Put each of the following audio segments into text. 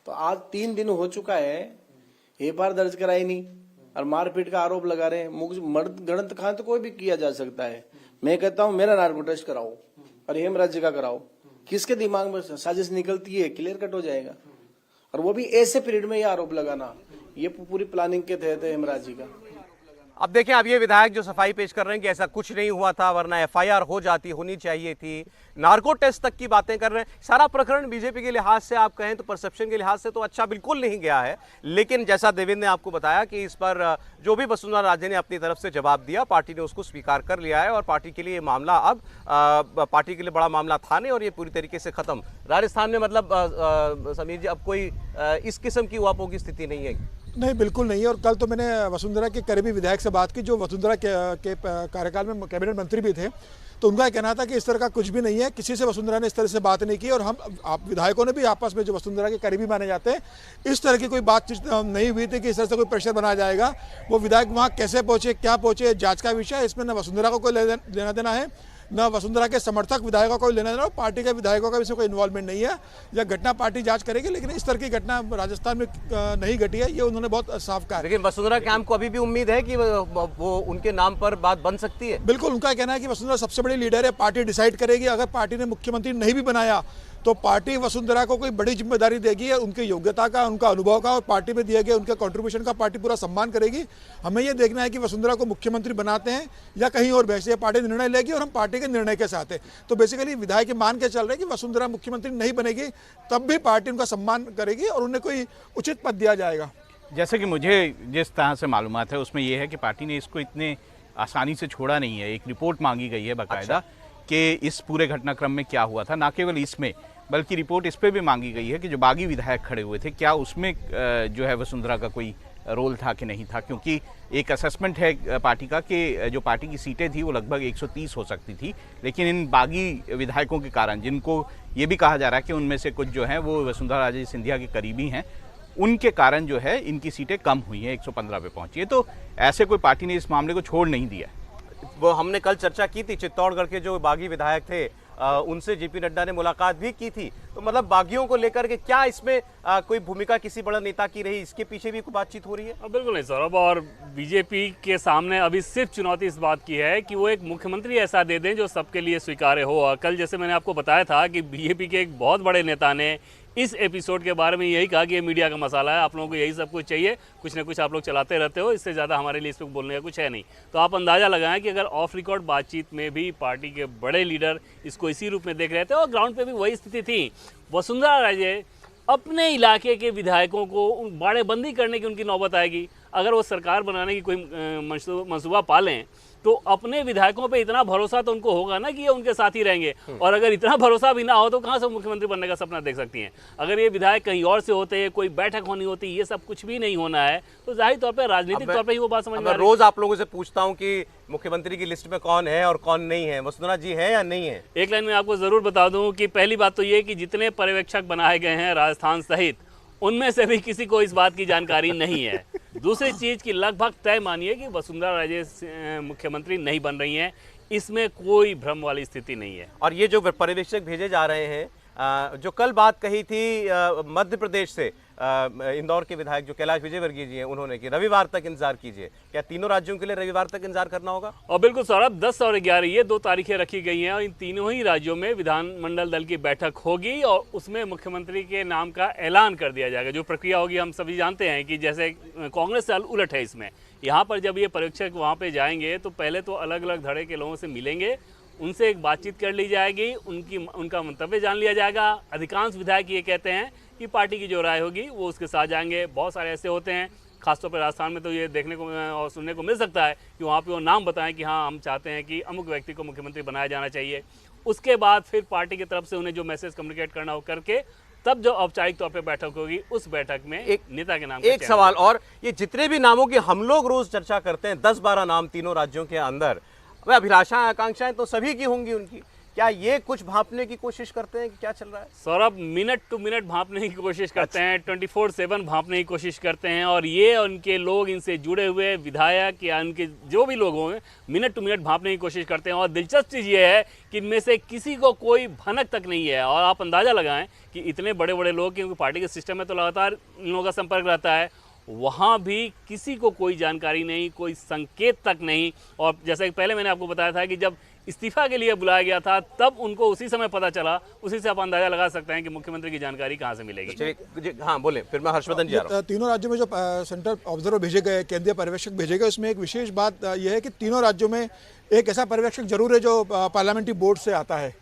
तो आज 3 दिन हो चुका है, एफआईआर दर्ज कराई नहीं और मारपीट का आरोप लगा रहे हैं। मर्द गणत खान तो कोई भी किया जा सकता है। मैं कहता हूं मेरा नार्को टेस्ट कराओ और हेमराज का कराओ। किसके दिमाग में साजिश निकलती है, क्लियर कट हो जाएगा। और वो भी ऐसे पीरियड में ये आरोप लगाना, ये पूरी प्लानिंग के तहत है हेमराज जी का। अब देखें, अब ये विधायक जो सफाई पेश कर रहे हैं कि ऐसा कुछ नहीं हुआ था, वरना एफआईआर होनी चाहिए थी, नार्को टेस्ट तक की बातें कर रहे हैं। सारा प्रकरण बीजेपी के लिहाज से आप कहें तो, परसेप्शन के लिहाज से तो अच्छा बिल्कुल नहीं गया है। लेकिन जैसा देवेंद्र ने आपको बताया कि इस पर जो भी वसुंधरा राजे ने अपनी तरफ से जवाब दिया, पार्टी ने उसको स्वीकार कर लिया है और पार्टी के लिए ये मामला अब पार्टी के लिए बड़ा मामला था नहीं और ये पूरी तरीके से खत्म। राजस्थान में मतलब समीर जी अब कोई इस किस्म की उहापोह की स्थिति नहीं है? नहीं, बिल्कुल नहीं है। और कल तो मैंने वसुंधरा के करीबी विधायक से बात की जो वसुंधरा के कार्यकाल में कैबिनेट मंत्री भी थे, तो उनका कहना था कि इस तरह का कुछ भी नहीं है, किसी से वसुंधरा ने इस तरह से बात नहीं की। और हम आप विधायकों ने भी आपस में जो वसुंधरा के करीबी माने जाते हैं, इस तरह की कोई बातचीत नहीं हुई थी कि इस तरह से कोई प्रेशर बनाया जाएगा। वो विधायक वहाँ कैसे पहुँचे, क्या पहुँचे, जाँच का विषय है। इसमें न वसुंधरा को कोई लेना देना है, न वसुंधरा के समर्थक विधायकों को लेना देना, पार्टी के विधायकों का भी इसमें कोई इन्वॉल्वमेंट नहीं है। यह घटना पार्टी जांच करेगी, लेकिन इस तरह की घटना राजस्थान में नहीं घटी है, ये उन्होंने बहुत साफ कहा। लेकिन वसुंधरा कैंप को अभी भी उम्मीद है कि वो उनके नाम पर बात बन सकती है? बिल्कुल, उनका कहना है कि वसुंधरा सबसे बड़ी लीडर है, पार्टी डिसाइड करेगी। अगर पार्टी ने मुख्यमंत्री नहीं भी बनाया तो पार्टी वसुंधरा को कोई बड़ी जिम्मेदारी देगी, उनकी योग्यता का, उनका अनुभव का और पार्टी में दिए गए उनके कंट्रीब्यूशन का पार्टी पूरा सम्मान करेगी। हमें यह देखना है कि वसुंधरा को मुख्यमंत्री बनाते हैं या कहीं और भेजते हैं, पार्टी निर्णय लेगी और हम पार्टी के निर्णय के साथ है। तो बेसिकली विधायक मान के चल रहे हैं कि वसुंधरा मुख्यमंत्री नहीं बनेगी तब भी पार्टी उनका सम्मान करेगी और उन्हें कोई उचित पद दिया जाएगा। जैसे कि मुझे जिस तरह से मालूमात है उसमें यह है कि पार्टी ने इसको इतने आसानी से छोड़ा नहीं है। एक रिपोर्ट मांगी गई है बाकायदा कि इस पूरे घटनाक्रम में क्या हुआ था, ना केवल इसमें बल्कि रिपोर्ट इस पे भी मांगी गई है कि जो बागी विधायक खड़े हुए थे, क्या उसमें जो है वसुंधरा का कोई रोल था कि नहीं था। क्योंकि एक असेसमेंट है पार्टी का कि जो पार्टी की सीटें थी वो लगभग 130 हो सकती थी, लेकिन इन बागी विधायकों के कारण, जिनको ये भी कहा जा रहा है कि उनमें से कुछ जो हैं वो वसुंधरा राजे सिंधिया के करीबी हैं, उनके कारण जो है इनकी सीटें कम हुई हैं, 115 पे पहुंची है। तो ऐसे कोई पार्टी ने इस मामले को छोड़ नहीं दिया। वो हमने कल चर्चा की थी, चित्तौड़गढ़ के जो बागी विधायक थे उनसे जेपी नड्डा ने मुलाकात भी की थी। तो मतलब बागियों को लेकर के क्या इसमें कोई भूमिका किसी बड़े नेता की रही, इसके पीछे भी कोई बातचीत हो रही है? बिल्कुल नहीं सौरभ, और बीजेपी के सामने अभी सिर्फ चुनौती इस बात की है कि वो एक मुख्यमंत्री ऐसा दे दें जो सबके लिए स्वीकार्य हो। कल जैसे मैंने आपको बताया था कि बीजेपी के एक बहुत बड़े नेता ने इस एपिसोड के बारे में यही कहा कि ये मीडिया का मसाला है, आप लोगों को यही सब कुछ चाहिए, कुछ ना कुछ आप लोग चलाते रहते हो, इससे ज़्यादा हमारे लिए इस पर बोलने का कुछ है नहीं। तो आप अंदाज़ा लगाएं कि अगर ऑफ रिकॉर्ड बातचीत में भी पार्टी के बड़े लीडर इसको इसी रूप में देख रहे थे और ग्राउंड पे भी वही स्थिति थी। वसुंधरा राजे अपने इलाके के विधायकों को बाड़ेबंदी करने की उनकी नौबत आएगी। अगर वो सरकार बनाने की कोई मंसूबा पालें तो अपने विधायकों पे इतना भरोसा तो उनको होगा ना कि ये उनके साथ ही रहेंगे। और अगर इतना भरोसा भी ना हो तो कहाँ से मुख्यमंत्री बनने का सपना देख सकती हैं। अगर ये विधायक कहीं और से होते, कोई बैठक होनी होती, ये सब कुछ भी नहीं होना है, तो जाहिर तौर पे राजनीतिक तौर पे ही वो बात समझ में आ रही है। रोज आप लोगों से पूछता हूँ कि मुख्यमंत्री की लिस्ट में कौन है और कौन नहीं है, वसुंधरा जी है या नहीं है? एक लाइन में आपको जरूर बता दूं कि पहली बात तो ये कि जितने पर्यवेक्षक बनाए गए हैं राजस्थान सहित, उनमें से भी किसी को इस बात की जानकारी नहीं है। दूसरी चीज़ की लगभग तय मानिए कि वसुंधरा राजे मुख्यमंत्री नहीं बन रही हैं, इसमें कोई भ्रम वाली स्थिति नहीं है। और ये जो पर्यवेक्षक भेजे जा रहे हैं, जो कल बात कही थी मध्य प्रदेश से इंदौर के विधायक जो कैलाश विजयवर्गीय जी हैं, उन्होंने कि रविवार तक इंतजार कीजिए, क्या तीनों राज्यों के लिए रविवार तक इंतजार करना होगा? और बिल्कुल सौरभ, 10 और 11 ये 2 तारीखें रखी गई हैं और इन तीनों ही राज्यों में विधानमंडल दल की बैठक होगी और उसमें मुख्यमंत्री के नाम का ऐलान कर दिया जाएगा। जो प्रक्रिया होगी हम सभी जानते हैं कि जैसे कांग्रेस से उलट है इसमें। यहाँ पर जब ये पर्यवेक्षक वहाँ पर जाएंगे तो पहले तो अलग अलग धड़े के लोगों से मिलेंगे, उनसे एक बातचीत कर ली जाएगी, उनका मंतव्य जान लिया जाएगा। अधिकांश विधायक ये कहते हैं कि पार्टी की जो राय होगी वो उसके साथ जाएंगे। बहुत सारे ऐसे होते हैं, खासतौर पर राजस्थान में तो ये देखने को और सुनने को मिल सकता है कि वहाँ पे वो नाम बताएं कि हाँ हम चाहते हैं कि अमुक व्यक्ति को मुख्यमंत्री बनाया जाना चाहिए। उसके बाद फिर पार्टी की तरफ से उन्हें जो मैसेज कम्युनिकेट करना हो करके तब जो औपचारिक तौर पर बैठक होगी, उस बैठक में एक नेता के नाम एक सवाल और, ये जितने भी नामों की हम लोग रोज चर्चा करते हैं, 10-12 नाम तीनों राज्यों के अंदर, अभिलाषाएं आकांक्षाएं तो सभी की होंगी उनकी, क्या ये कुछ भांपने की कोशिश करते हैं कि क्या चल रहा है? सौरभ मिनट टू मिनट भांपने की कोशिश करते हैं, 24/7 भांपने की कोशिश करते हैं, और ये उनके लोग, इनसे जुड़े हुए विधायक या उनके जो भी लोग होंगे, मिनट टू मिनट भांपने की कोशिश करते हैं। और दिलचस्प चीज़ ये है कि इनमें से किसी को कोई भनक तक नहीं है। और आप अंदाज़ा लगाएं कि इतने बड़े बड़े लोग, क्योंकि पार्टी के सिस्टम में तो लगातार इन लोगों का संपर्क रहता है, वहाँ भी किसी को कोई जानकारी नहीं, कोई संकेत तक नहीं। और जैसा कि पहले मैंने आपको बताया था कि जब इस्तीफा के लिए बुलाया गया था तब उनको उसी समय पता चला। उसी से आप अंदाजा लगा सकते हैं कि मुख्यमंत्री की जानकारी कहाँ से मिलेगी। चलिए, हाँ बोले, फिर मैं हर्षवर्धन जी आ रहा हूं। तीनों राज्यों में जो सेंट्रल ऑब्जर्वर भेजे गए, केंद्रीय पर्यवेक्षक भेजे गए, उसमें एक विशेष बात यह है कि तीनों राज्यों में एक ऐसा पर्यवेक्षक जरूर है जो पार्लियामेंट्री बोर्ड से आता है।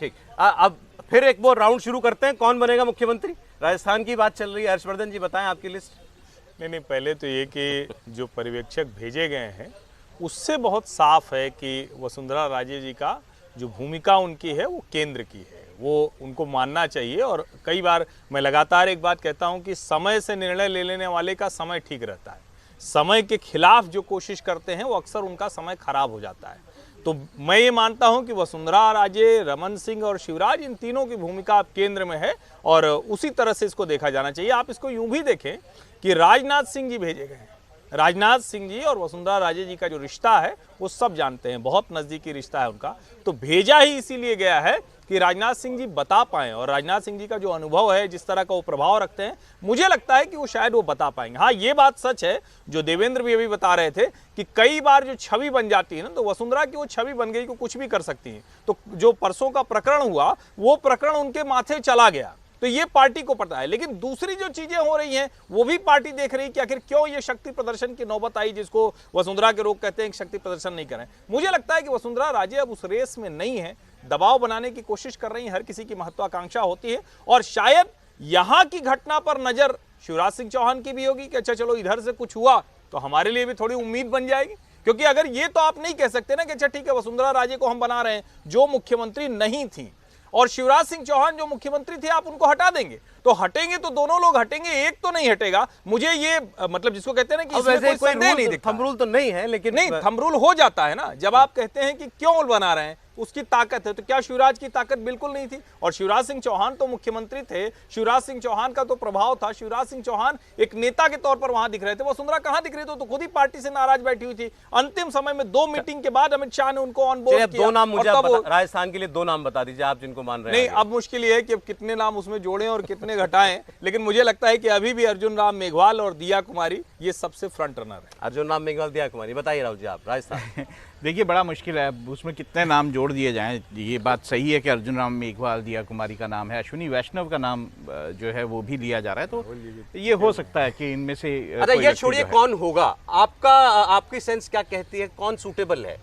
ठीक, अब फिर एक वो राउंड शुरू करते हैं, कौन बनेगा मुख्यमंत्री। राजस्थान की बात चल रही है, हर्षवर्धन जी बताएं आपकी लिस्ट। नहीं, पहले तो ये कि जो पर्यवेक्षक भेजे गए हैं उससे बहुत साफ है कि वसुंधरा राजे जी का जो भूमिका उनकी है वो केंद्र की है, वो उनको मानना चाहिए। और कई बार मैं लगातार एक बात कहता हूँ कि समय से निर्णय ले लेने वाले का समय ठीक रहता है, समय के खिलाफ जो कोशिश करते हैं वो अक्सर उनका समय खराब हो जाता है। तो मैं ये मानता हूं कि वसुंधरा राजे, रमन सिंह और शिवराज, इन तीनों की भूमिका अब केंद्र में है और उसी तरह से इसको देखा जाना चाहिए। आप इसको यूं भी देखें कि राजनाथ सिंह जी भेजे गए हैं। राजनाथ सिंह जी और वसुंधरा राजे जी का जो रिश्ता है वो सब जानते हैं, बहुत नज़दीकी रिश्ता है उनका। तो भेजा ही इसीलिए गया है कि राजनाथ सिंह जी बता पाएं, और राजनाथ सिंह जी का जो अनुभव है, जिस तरह का वो प्रभाव रखते हैं, मुझे लगता है कि वो शायद वो बता पाएंगे। हाँ, ये बात सच है जो देवेंद्र भी अभी बता रहे थे कि कई बार जो छवि बन जाती है ना, तो वसुंधरा की वो छवि बन गई कि कुछ भी कर सकती है। तो जो परसों का प्रकरण हुआ वो प्रकरण उनके माथे चला गया, तो ये पार्टी को पता है। लेकिन दूसरी जो चीजें हो रही हैं वो भी पार्टी देख रही है कि आखिर क्यों ये शक्ति प्रदर्शन की नौबत आई, जिसको वसुंधरा के लोग कहते हैं कि शक्ति प्रदर्शन नहीं करें। मुझे लगता है कि वसुंधरा राजे अब उस रेस में नहीं है, दबाव बनाने की कोशिश कर रही है, हर किसी की महत्वाकांक्षा होती है। और शायद यहां की घटना पर नजर शिवराज सिंह चौहान की भी होगी कि अच्छा चलो इधर से कुछ हुआ तो हमारे लिए भी थोड़ी उम्मीद बन जाएगी। क्योंकि अगर ये तो आप नहीं कह सकते ना कि अच्छा ठीक है वसुंधरा राजे को हम बना रहे हैं जो मुख्यमंत्री नहीं थी, और शिवराज सिंह चौहान जो मुख्यमंत्री थे आप उनको हटा देंगे, तो हटेंगे तो दोनों लोग हटेंगे, एक तो नहीं हटेगा। मुझे ये मतलब जिसको कहते हैं ना कि इसमें कोई संदेह नहीं दिखता। थंब रूल तो नहीं है, लेकिन नहीं, थंब रूल हो जाता है ना जब आप कहते हैं कि क्यों बना रहे हैं, उसकी ताकत है। तो क्या शिवराज की ताकत बिल्कुल नहीं थी? और शिवराज सिंह चौहान तो मुख्यमंत्री थे, शिवराज सिंह चौहान का तो प्रभाव था, शिवराज सिंह चौहान एक नेता के तौर पर वहां दिख रहे थे। वसुंधरा कहां दिख रही थी? तो खुद ही पार्टी से नाराज बैठी हुई थी। अंतिम समय में 2 मीटिंग के बाद अमित शाह ने उनको ऑन बोर्ड किया। 2 नाम मुझे राजस्थान के लिए 2 नाम बता दीजिए आप जिनको मान रहे हैं। नहीं, अब मुश्किल ये है कि अब कितने नाम उसमें जोड़ें और कितने घटाएं, लेकिन मुझे लगता है कि अभी भी अर्जुन राम मेघवाल और दिया कुमारी ये सबसे फ्रंट रनर है। अर्जुन राम मेघवाल, दिया कुमारी, बताइए राहुल जी आप राजस्थान। देखिए, बड़ा मुश्किल है उसमें कितने नाम जोड़ दिए जाएं। ये बात सही है कि अर्जुन राम मेघवाल, दिया कुमारी का नाम है, अश्विनी वैष्णव का नाम जो है वो भी लिया जा रहा है। तो ये हो सकता है कि इनमें से अच्छा, ये छोड़िए कौन होगा, आपकी सेंस क्या कहती है, कौन सूटेबल है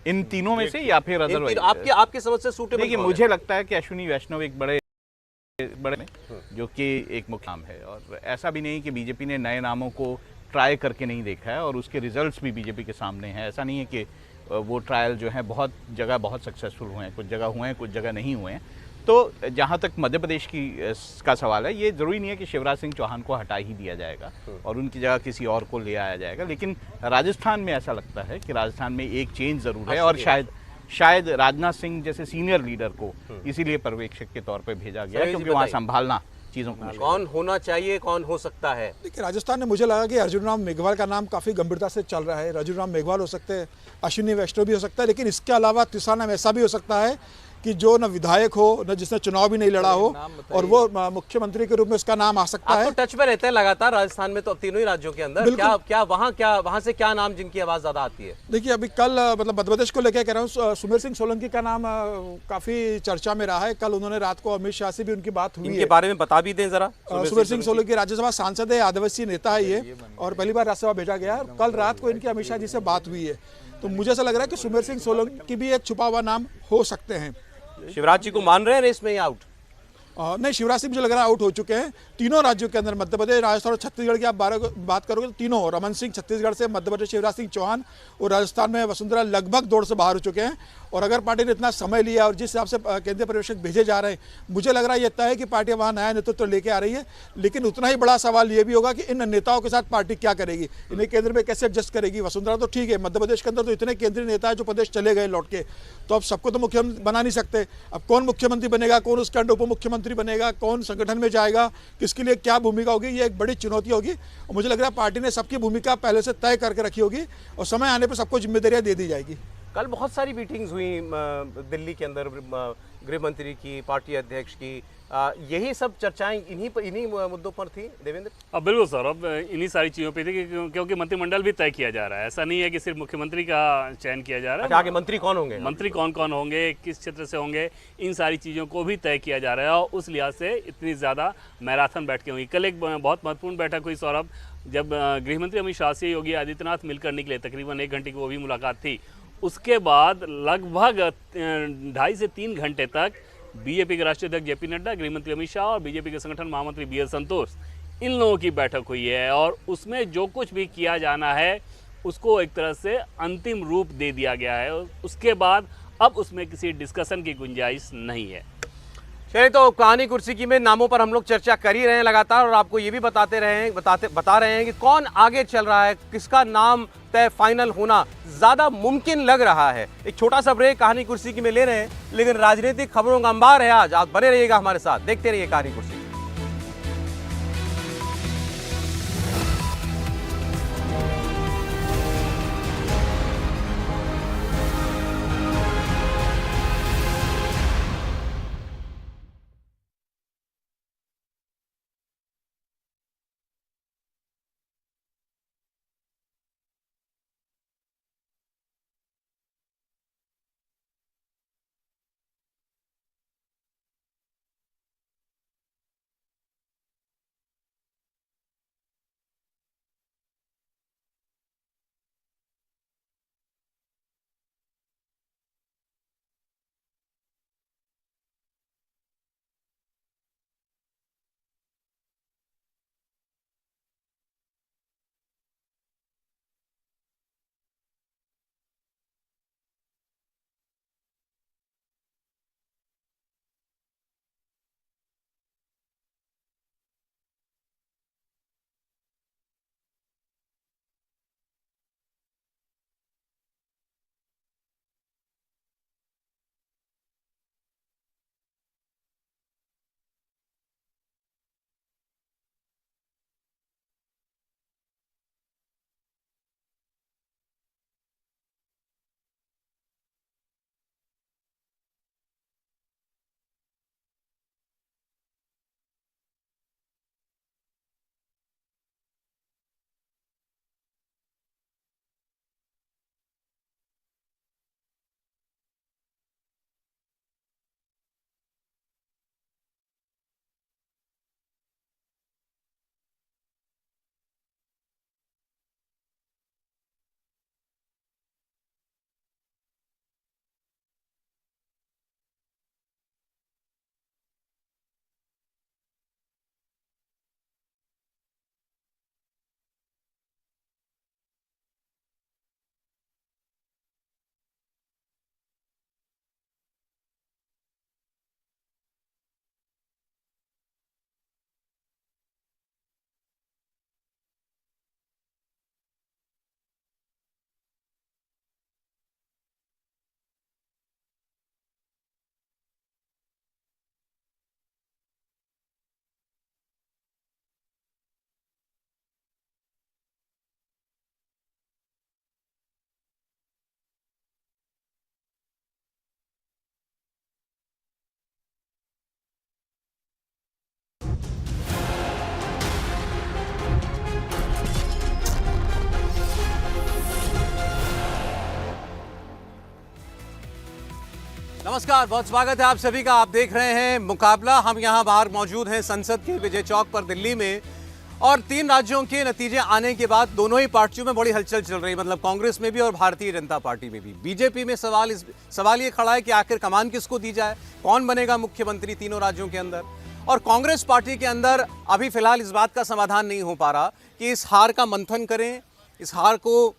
इन तीनों में से, या फिर अदरवाइज आपकी समझ से सूटेबल? देखिए, मुझे लगता है कि अश्विनी वैष्णव एक बड़े जो कि एक मुख्य नाम है, और ऐसा भी नहीं कि बीजेपी ने नए नामों को ट्राई करके नहीं देखा है, और उसके रिजल्ट्स भी बीजेपी के सामने हैं। ऐसा नहीं है कि वो ट्रायल जो है बहुत जगह बहुत सक्सेसफुल हुए हैं, कुछ जगह हुए हैं, कुछ जगह नहीं हुए हैं। तो जहाँ तक मध्य प्रदेश का सवाल है, ये ज़रूरी नहीं है कि शिवराज सिंह चौहान को हटा ही दिया जाएगा और उनकी जगह किसी और को ले आया जाएगा। लेकिन राजस्थान में ऐसा लगता है कि राजस्थान में एक चेंज ज़रूर है, और शायद राजनाथ सिंह जैसे सीनियर लीडर को इसीलिए पर्यवेक्षक के तौर पर भेजा गया, क्योंकि वहाँ संभालना चीज़ों को। कौन होना चाहिए, कौन हो सकता है? देखिए, राजस्थान में मुझे लगा कि अर्जुन राम मेघवाल का नाम काफ़ी गंभीरता से चल रहा है। अर्जुन राम मेघवाल हो सकते हैं, अश्विनी वैष्णव भी हो सकता है, लेकिन इसके अलावा तीसरा नाम ऐसा भी हो सकता है कि जो न विधायक हो, न जिसने चुनाव भी नहीं लड़ा हो, और वो मुख्यमंत्री के रूप में उसका नाम आ सकता है। आप तो टच में रहते हैं लगातार राजस्थन में, तो तीनों ही राज्यों के अंदर वहाँ से क्या नाम जिनकी आवाज ज्यादा आती है? देखिए, अभी कल मतलब मध्य प्रदेश को लेकर कह रहा हूँ, सुमेर सिंह सोलंकी का नाम काफी चर्चा में रहा है। कल उन्होंने रात को अमित शाह से भी उनकी बात हुई है। इनके बारे में बता भी दें जरा। सुमेर सिंह सोलंकी राज्यसभा सांसद है, आदिवासी नेता है ये, और पहली बार राज्यसभा भेजा गया है। कल रात को इनकी अमित शाह जी से बात हुई है, तो मुझे ऐसा लग रहा है कि सुमेर सिंह सोलंकी भी एक छुपा हुआ नाम हो सकते हैं। शिवराज जी को मान रहे हैं रेस में या आउट? नहीं, शिवराज सिंह मुझे लग रहा है आउट हो चुके हैं तीनों राज्यों के अंदर। मध्य प्रदेश, राजस्थान और छत्तीसगढ़ की आप बात करोगे तो तीनों, रमन सिंह छत्तीसगढ़ से, मध्य प्रदेश शिवराज सिंह चौहान और राजस्थान में वसुंधरा लगभग दौड़ से बाहर हो चुके हैं। और अगर पार्टी ने इतना समय लिया और जिस हिसाब से केंद्रीय पर्यवेक्षक भेजे जा रहे हैं, मुझे लग रहा है ये तय है कि पार्टी वहाँ नया नेतृत्व लेके आ रही है। लेकिन उतना ही बड़ा सवाल ये भी होगा कि इन नेताओं के साथ पार्टी क्या करेगी, इन्हें केंद्र में कैसे एडजस्ट करेगी। वसुंधरा तो ठीक है, मध्य प्रदेश के अंदर तो इतने केंद्रीय नेता है जो प्रदेश चले गए लौट के, तो अब सबको तो मुख्यमंत्री बना नहीं सकते। अब कौन मुख्यमंत्री बनेगा, कौन उसके अंडर उप मुख्यमंत्री बनेगा, कौन संगठन में जाएगा, किसके लिए क्या भूमिका होगी, ये एक बड़ी चुनौती होगी। और मुझे लग रहा है पार्टी ने सबकी भूमिका पहले से तय करके रखी होगी और समय आने पर सबको जिम्मेदारियां दे दी जाएगी। कल बहुत सारी मीटिंग्स हुई दिल्ली के अंदर, गृह मंत्री की, पार्टी अध्यक्ष की, यही सब चर्चाएं इन्हीं मुद्दों पर थी देवेंद्र। अब बिल्कुल सर, अब इन्हीं सारी चीज़ों पे थी क्योंकि मंत्रिमंडल भी तय किया जा रहा है। ऐसा नहीं है कि सिर्फ मुख्यमंत्री का चयन किया जा रहा है। आगे मंत्री कौन होंगे, मंत्री कौन कौन होंगे, किस क्षेत्र से होंगे, इन सारी चीज़ों को भी तय किया जा रहा है। और उस लिहाज से इतनी ज़्यादा मैराथन बैठकें हुई। कल एक बहुत महत्वपूर्ण बैठक हुई सौरभ, जब गृहमंत्री अमित शाह से योगी आदित्यनाथ मिलकर निकले, तकरीबन 1 घंटे की वो भी मुलाकात थी। उसके बाद लगभग 2.5 से 3 घंटे तक बीजेपी के राष्ट्रीय अध्यक्ष जेपी नड्डा, गृहमंत्री अमित शाह और बीजेपी के संगठन महामंत्री बी एल संतोष, इन लोगों की बैठक हुई है। और उसमें जो कुछ भी किया जाना है उसको एक तरह से अंतिम रूप दे दिया गया है। उसके बाद अब उसमें किसी डिस्कशन की गुंजाइश नहीं है। चलिए, तो कहानी कुर्सी की में नामों पर हम लोग चर्चा कर ही रहे हैं लगातार, और आपको ये भी बता रहे हैं कि कौन आगे चल रहा है, किसका नाम तय फाइनल होना ज्यादा मुमकिन लग रहा है। एक छोटा सा ब्रेक कहानी कुर्सी की में ले रहे हैं, लेकिन राजनीतिक खबरों का अंबार है आज। आप बने रहिएगा हमारे साथ, देखते रहिए कहानी कुर्सी। नमस्कार, बहुत स्वागत है आप सभी का। आप देख रहे हैं मुकाबला। हम यहाँ बाहर मौजूद हैं संसद के विजय चौक पर दिल्ली में, और 3 राज्यों के नतीजे आने के बाद दोनों ही पार्टियों में बड़ी हलचल चल रही है, मतलब कांग्रेस में भी और भारतीय जनता पार्टी में भी। बीजेपी में सवाल ये खड़ा है कि आखिर कमान किसको दी जाए, कौन बनेगा मुख्यमंत्री तीनों राज्यों के अंदर। और कांग्रेस पार्टी के अंदर अभी फिलहाल इस बात का समाधान नहीं हो पा रहा कि इस हार का मंथन करें, इस हार को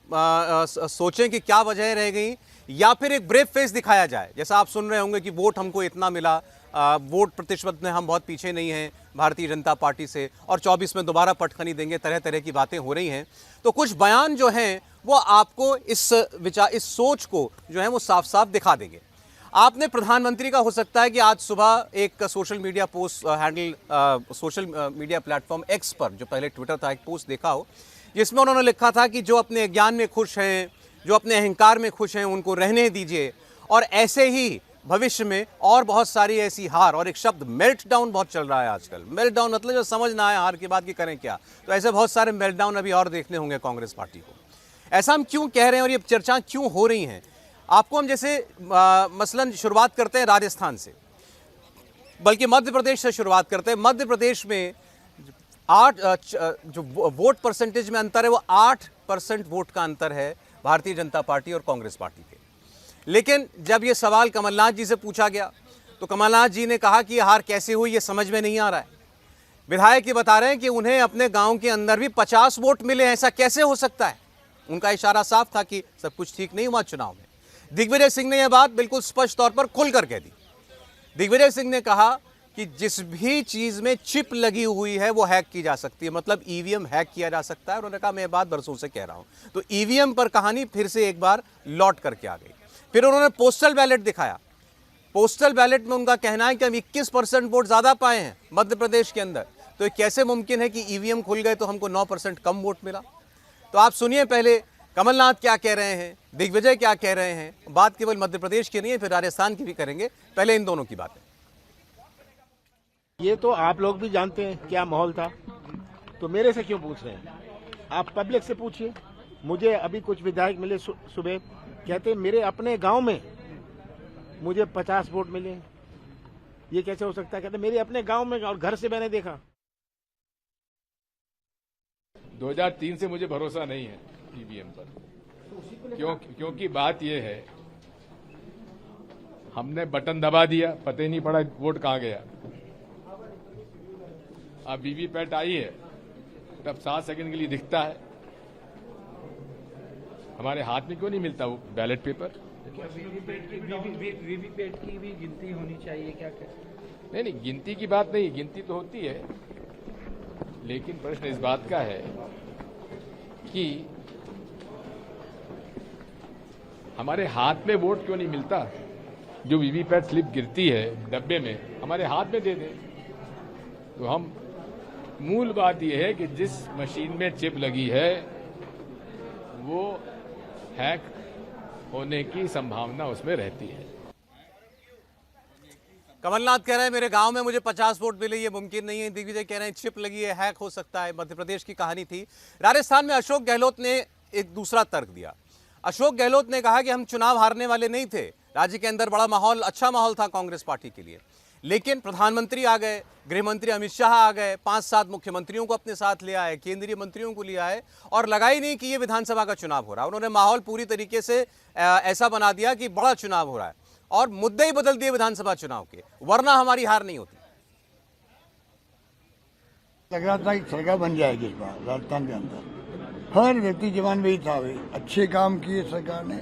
सोचें कि क्या वजह रह गई, या फिर एक ब्रेव फेस दिखाया जाए। जैसा आप सुन रहे होंगे कि वोट हमको इतना मिला, वोट प्रतिशत में हम बहुत पीछे नहीं हैं भारतीय जनता पार्टी से, और 24 में दोबारा पटखनी देंगे, तरह तरह की बातें हो रही हैं। तो कुछ बयान जो हैं वो आपको इस सोच को जो है वो साफ साफ दिखा देंगे। आपने प्रधानमंत्री का हो सकता है कि आज सुबह एक social media post social media platform x पर, जो पहले ट्विटर था, एक पोस्ट देखा हो जिसमें उन्होंने लिखा था कि जो अपने ज्ञान में खुश हैं, जो अपने अहंकार में खुश हैं, उनको रहने दीजिए, और ऐसे ही भविष्य में और बहुत सारी ऐसी हार, और एक शब्द मेल्ट डाउन बहुत चल रहा है आजकल। मेल्ट डाउन मतलब जो समझ ना आए हार के बाद कि करें क्या, तो ऐसे बहुत सारे मेल्ट डाउन अभी और देखने होंगे कांग्रेस पार्टी को। ऐसा हम क्यों कह रहे हैं और ये चर्चा क्यों हो रही हैं, आपको हम जैसे मसलन शुरुआत करते हैं राजस्थान से, बल्कि मध्य प्रदेश से शुरुआत करते हैं। मध्य प्रदेश में 8 जो वोट परसेंटेज में अंतर है वो 8% वोट का अंतर है भारतीय जनता पार्टी और कांग्रेस पार्टी के। लेकिन जब ये सवाल कमलनाथ जी से पूछा गया तो कमलनाथ जी ने कहा कि ये हार कैसे हुई ये समझ में नहीं आ रहा है। विधायक ये बता रहे हैं कि उन्हें अपने गांव के अंदर भी 50 वोट मिले, ऐसा कैसे हो सकता है। उनका इशारा साफ था कि सब कुछ ठीक नहीं हुआ चुनाव में। दिग्विजय सिंह ने यह बात बिल्कुल स्पष्ट तौर पर खुलकर कह दी। दिग्विजय सिंह ने कहा कि जिस भी चीज में चिप लगी हुई है वो हैक की जा सकती है, मतलब ईवीएम हैक किया जा सकता है। उन्होंने कहा मैं ये बात बरसों से कह रहा हूं। तो ईवीएम पर कहानी फिर से एक बार लौट करके आ गई। फिर उन्होंने पोस्टल बैलेट दिखाया। पोस्टल बैलेट में उनका कहना है कि हम 21% वोट ज्यादा पाए हैं मध्य प्रदेश के अंदर। तो ये कैसे मुमकिन है कि ईवीएम खुल गए तो हमको 9% कम वोट मिला। तो आप सुनिए पहले कमलनाथ क्या कह रहे हैं, दिग्विजय क्या कह रहे हैं। बात केवल मध्य प्रदेश की नहीं है, फिर राजस्थान की भी करेंगे। पहले इन दोनों की बात है। ये तो आप लोग भी जानते हैं क्या माहौल था, तो मेरे से क्यों पूछ रहे हैं। आप पब्लिक से पूछिए। मुझे अभी कुछ विधायक मिले सुबह, कहते मेरे अपने गांव में मुझे 50 वोट मिले। ये कैसे हो सकता है, कहते मेरे अपने गांव में, और घर से मैंने देखा। 2003 से मुझे भरोसा नहीं है ईवीएम पर, क्योंकि बात यह है हमने बटन दबा दिया, पता ही नहीं पड़ा वोट कहां गया। अब वीवीपैट आई है तब 7 सेकंड के लिए दिखता है, हमारे हाथ में क्यों नहीं मिलता वो बैलेट पेपर। वीवीपैट की भी गिनती होनी चाहिए क्या कहते? नहीं, गिनती की बात नहीं, गिनती तो होती है, लेकिन प्रश्न इस बात का है कि हमारे हाथ में वोट क्यों नहीं मिलता। जो वीवीपैट स्लिप गिरती है डब्बे में, हमारे हाथ में दे दे। तो हम मूल बात यह है कि जिस मशीन में चिप लगी है वो हैक होने की संभावना उसमें रहती है। कमलनाथ कह रहे हैं मेरे गांव में मुझे 50 वोट मिले, ये मुमकिन नहीं है। दिग्विजय कह रहे हैं चिप लगी है, हैक हो सकता है। मध्य प्रदेश की कहानी थी। राजस्थान में अशोक गहलोत ने एक दूसरा तर्क दिया। अशोक गहलोत ने कहा कि हम चुनाव हारने वाले नहीं थे, राज्य के अंदर बड़ा माहौल, अच्छा माहौल था कांग्रेस पार्टी के लिए, लेकिन प्रधानमंत्री आ गए, गृह मंत्री अमित शाह आ गए, 5-7 मुख्यमंत्रियों को अपने साथ ले आए, केंद्रीय मंत्रियों को ले आए, और लगा ही नहीं कि ये विधानसभा का चुनाव हो रहा है। उन्होंने माहौल पूरी तरीके से ऐसा बना दिया कि बड़ा चुनाव हो रहा है, और मुद्दे ही बदल दिए विधानसभा चुनाव के, वरना हमारी हार नहीं होती। लग रहा था कि सरकार बन जाएगी इस बार राजस्थान के अंदर। हर व्यक्ति जवान में ही था, भाई अच्छे काम किए सरकार ने।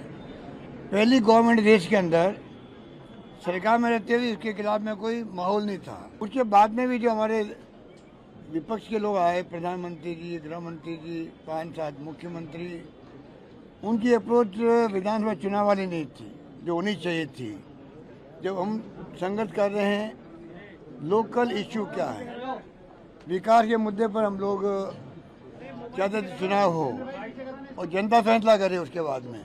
पहली गवर्नमेंट देश के अंदर सरकार में रहते हुए इसके खिलाफ में कोई माहौल नहीं था। उसके बाद में भी जो हमारे विपक्ष के लोग आए, प्रधानमंत्री जी, गृह मंत्री जी, 5-7 मुख्यमंत्री, उनकी अप्रोच विधानसभा चुनाव वाली नहीं थी जो होनी चाहिए थी। जब हम संघर्ष कर रहे हैं, लोकल इश्यू क्या है, विकास के मुद्दे पर हम लोग चाहते थे चुनाव हो और जनता फैसला करे उसके बाद में।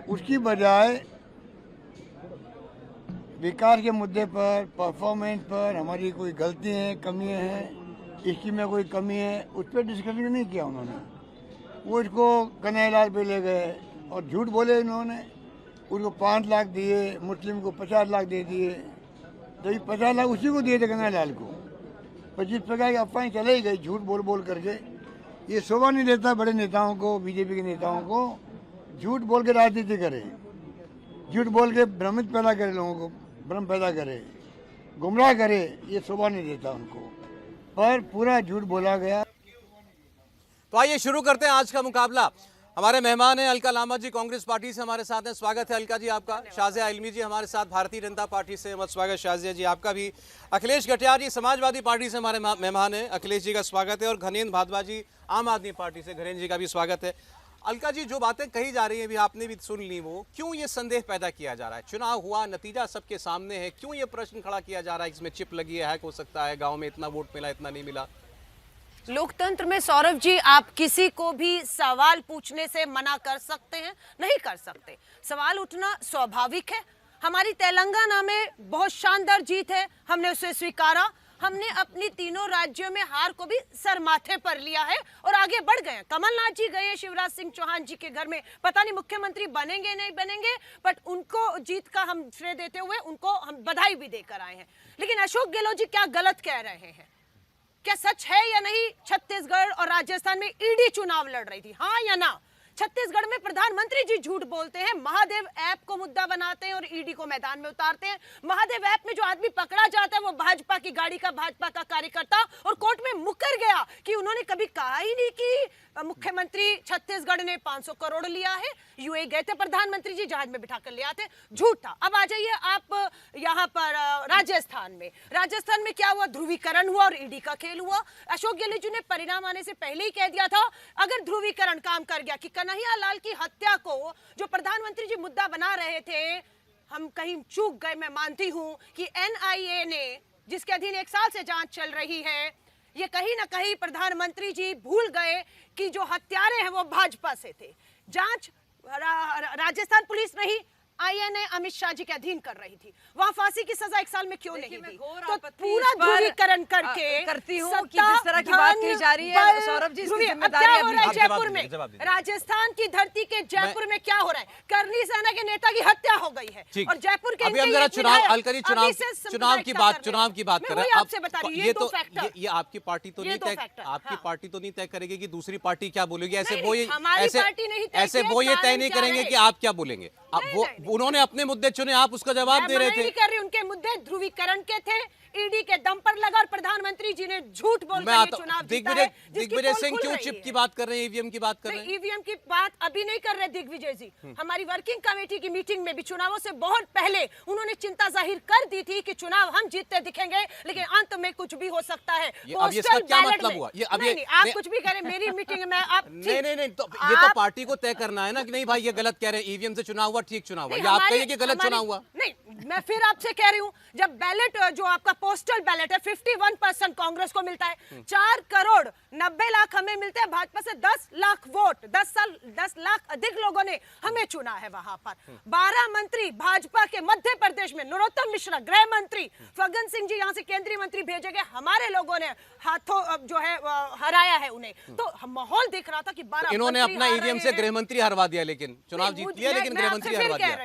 उसकी बजाय विकास के मुद्दे पर, परफॉर्मेंस पर, हमारी कोई गलतियाँ हैं, कमियाँ हैं, इसकी में कोई कमी है, उस पर डिस्कशन नहीं किया उन्होंने। वो इसको कन्हैयालाल पे ले गए और झूठ बोले इन्होंने। उसको 5 लाख दिए, मुस्लिम को 50 लाख दे दिए। तो ये 50 लाख उसी को दिए थे कन्हैयालाल को। 25 प्रकार की अफवाहें चले ही गई झूठ बोल बोल करके। ये शोभा नहीं देता बड़े नेताओं को, बीजेपी के नेताओं को झूठ बोल के राजनीति करे, झूठ बोल के भ्रमित पैदा करे, लोगों को भ्रम पैदा करे। गुमराह करे ये शोभा नहीं देता उनको, पर पूरा झूठ बोला गया। तो आइए शुरू करते हैं आज का मुकाबला। हमारे मेहमान हैं अलका लामा जी, कांग्रेस पार्टी से हमारे साथ हैं। स्वागत है अलका जी आपका। शाजिया इल्मी जी हमारे साथ भारतीय जनता पार्टी से, मत स्वागत शाजिया जी आपका भी। अखिलेश गटियार जी समाजवादी पार्टी से हमारे मेहमान हैं, अखिलेश जी का स्वागत है। और घनेन्द्र भादवा जी आम आदमी पार्टी से, घनेन्द्र जी का भी स्वागत है। अलका जी, जो बातें कही जा रही हैं अभी आपने भी सुन ली, वो क्यों ये संदेह पैदा किया जा रहा है? चुनाव हुआ, नतीजा सबके सामने है, क्यों ये प्रश्न खड़ा किया जा रहा है इसमें चिप लगी है, हैक हो सकता है, गाँव में इतना वोट मिला इतना नहीं मिला? लोकतंत्र में सौरभ जी आप किसी को भी सवाल पूछने से मना कर सकते हैं? नहीं कर सकते। सवाल उठना स्वाभाविक है। हमारी तेलंगाना में बहुत शानदार जीत है, हमने उसे स्वीकारा। हमने अपनी तीनों राज्यों में हार को भी सर माथे पर लिया है और आगे बढ़ गए। कमलनाथ जी गए शिवराज सिंह चौहान जी के घर में, पता नहीं मुख्यमंत्री बनेंगे नहीं बनेंगे, बट उनको जीत का हम श्रेय देते हुए उनको हम बधाई भी देकर आए हैं। लेकिन अशोक गहलोत जी क्या गलत कह रहे हैं? क्या सच है या नहीं छत्तीसगढ़ और राजस्थान में ईडी चुनाव लड़ रही थी, हाँ या ना? छत्तीसगढ़ में प्रधानमंत्री जी झूठ बोलते हैं, महादेव ऐप को मुद्दा बनाते हैं और ईडी को मैदान में उतारते हैं। महादेव ऐप में जो आदमी पकड़ा जाता है वो भाजपा की गाड़ी का भाजपा का कार्यकर्ता, और कोर्ट में मुकर गया कि उन्होंने कभी कहा ही नहीं कि मुख्यमंत्री छत्तीसगढ़ ने 500 करोड़ लिया है। यूए गए थे प्रधानमंत्री जी, जहाज में बिठाकर ले आते, झूठ था। अब आ जाइए आप यहाँ पर राजस्थान में। राजस्थान में क्या हुआ? ध्रुवीकरण हुआ और ईडी का खेल हुआ। अशोक गहलोत जी ने परिणाम आने से पहले ही कह दिया था, अगर ध्रुवीकरण काम कर गया कि कन्हैया लाल की हत्या को जो प्रधानमंत्री जी मुद्दा बना रहे थे, हम कहीं चूक गए। मैं मानती हूं कि एनआईए ने, जिसके अधीन 1 साल से जांच चल रही है, ये कहीं ना कहीं प्रधानमंत्री जी भूल गए कि जो हत्यारे हैं वो भाजपा से थे। जांच राजस्थान पुलिस नहीं, आईएनए अमित शाह जी के अधीन कर रही थी। वहां फांसी की सजा 1 साल में क्यों नहीं दी? तो पूरा ध्रुवीकरण करके करती हूँ कि जिस तरह की बात की जा रही है सौरभ जी, इसकी जिम्मेदारी क्या हो रहा है जयपुर में, राजस्थान की धरती के जयपुर में क्या हो रहा है? करनी सेना के नेता की हत्या हो गई है और जयपुर के अभी हम जरा चुनाव चुनाव की बात कर रहे हैं। आपसे बता रही हूं, ये आपकी पार्टी तो नहीं तय, आपकी पार्टी तो नहीं तय करेगी कि दूसरी पार्टी क्या बोलेगी। ऐसे वो ये तय नहीं करेंगे कि आप क्या बोलेंगे। वो उन्होंने अपने मुद्दे चुने, आप उसका जवाब दे रहे थे। नहीं कर रही, उनके मुद्दे ध्रुवीकरण के थे, ईडी के दम पर लगा और प्रधानमंत्री जी ने झूठ बोलकर चुनाव जीता है। दिग्विजय सिंह क्यों चिप की बात कर रहे हैं, ईवीएम की बात कर रहे हैं? ईवीएम की बात अभी नहीं कर रहे दिग्विजय जी। हमारी वर्किंग कमेटी की मीटिंग में भी चुनावों से बहुत पहले उन्होंने चिंता जाहिर कर दी थी कि चुनाव हम जीतते दिखेंगे, लेकिन अंत में कुछ भी हो सकता है। इसका क्या मतलब हुआ? आप कुछ भी करें, मेरी मीटिंग में आप नहीं, ये तो पार्टी को तय करना है ना कि नहीं भाई ये गलत कह रहे हैं, ईवीएम से चुनाव हुआ, ठीक चुनाव हुआ, या आप कहिए कि गलत चुनाव हुआ? नहीं, मैं फिर आपसे कह रही हूँ, जब बैलेट जो आपका पोस्टल बैलेट है 51% कांग्रेस को मिलता है, 4 करोड़ 90 लाख हमें मिलते हैं, भाजपा से 10 लाख वोट, 10 लाख अधिक लोगों ने हमें चुना है। वहां पर 12 मंत्री भाजपा के, मध्य प्रदेश में नरोत्तम मिश्रा गृह मंत्री, फग्गन सिंह जी यहाँ से केंद्रीय मंत्री भेजे गए, हमारे लोगों ने हाथों जो है हराया है उन्हें। तो माहौल दिख रहा था कि 12 इन्होंने अपना ईवीएम से गृह मंत्री हरवा दिया, लेकिन चुनाव जीत लिया, लेकिन गृह मंत्री हरवा दिया।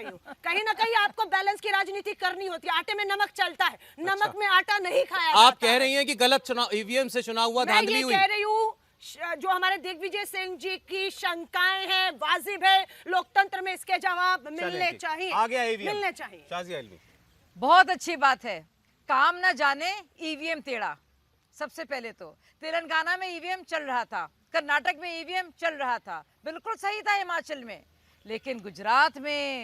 कहीं ना कहीं आपको बैलेंस की राजनीति करनी होती है। आटे में नमक चलता है, नमक में आटा नहीं खाया। आप कह रही हैं कि गलत चुनाव, ईवीएम से चुनाव हुआ, धांधली हुई। कह रही हूँ जो हमारे दिग्विजय सिंह जी की शंकाएं हैं वाजिब है, लोकतंत्र में इसके जवाब मिलने चाहिए, मिलने चाहिए। बहुत अच्छी बात है, काम ना जाने ईवीएम टेढ़ा। सबसे पहले तो तेलंगाना में ईवीएम चल रहा था, कर्नाटक में ईवीएम चल रहा था, बिल्कुल सही था हिमाचल में, लेकिन गुजरात में